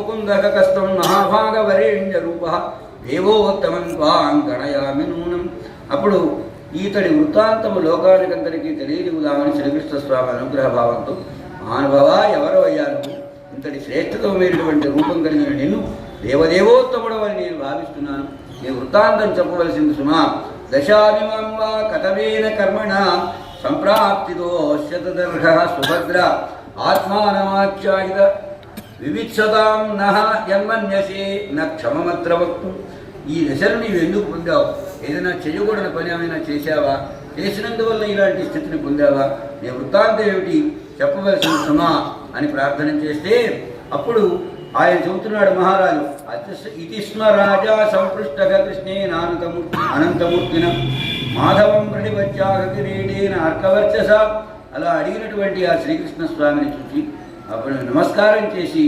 ముకుందక కష్టం మహాభాగవరేణ్య రూప దేవోత్తమం త్వాం గణయామి నూనం. అప్పుడు ఈతడి వృత్తాంతము లోకానికందరికీ తెలియజేద్దామని శ్రీకృష్ణ స్వామి అనుగ్రహ భావంతో, మహానుభావ ఎవరో అయ్యాను, ఇంతటి శ్రేష్ఠతమైనటువంటి రూపం కలిగిన నిన్ను దేవదేవోత్తముడు అని నేను భావిస్తున్నాను. నీ వృత్తాంతం చెప్పవలసింది సుమా. దశామిమం వా కథమేన కర్మణ సంప్రాప్తితో శతదర్ఘ సుభద్ర ఆత్మానమాఖ్యాయిత వివిత్సతాం నహ యన్మన్యసే న క్షమమత్ర వక్తు. ఈ దశను నీవు ఎందుకు పొందావు? ఏదైనా చేయకూడని పని ఏమైనా చేశావా? చేసినందువల్ల ఇలాంటి స్థితిని పొందావా? నీ వృత్తాంతం ఏమిటి చెప్పవలసిన సుమా అని ప్రార్థన చేస్తే అప్పుడు ఆయన చెబుతున్నాడు మహారాజు, ఇది స్మ రాజా సంపృష్టక కృష్ణేన అనంతమూర్తిన మాధవం ప్రణిపత్యాగ కిరీటేన అర్కవర్చస. అలా అడిగినటువంటి ఆ శ్రీకృష్ణ స్వామిని చూసి అప్పుడు నమస్కారం చేసి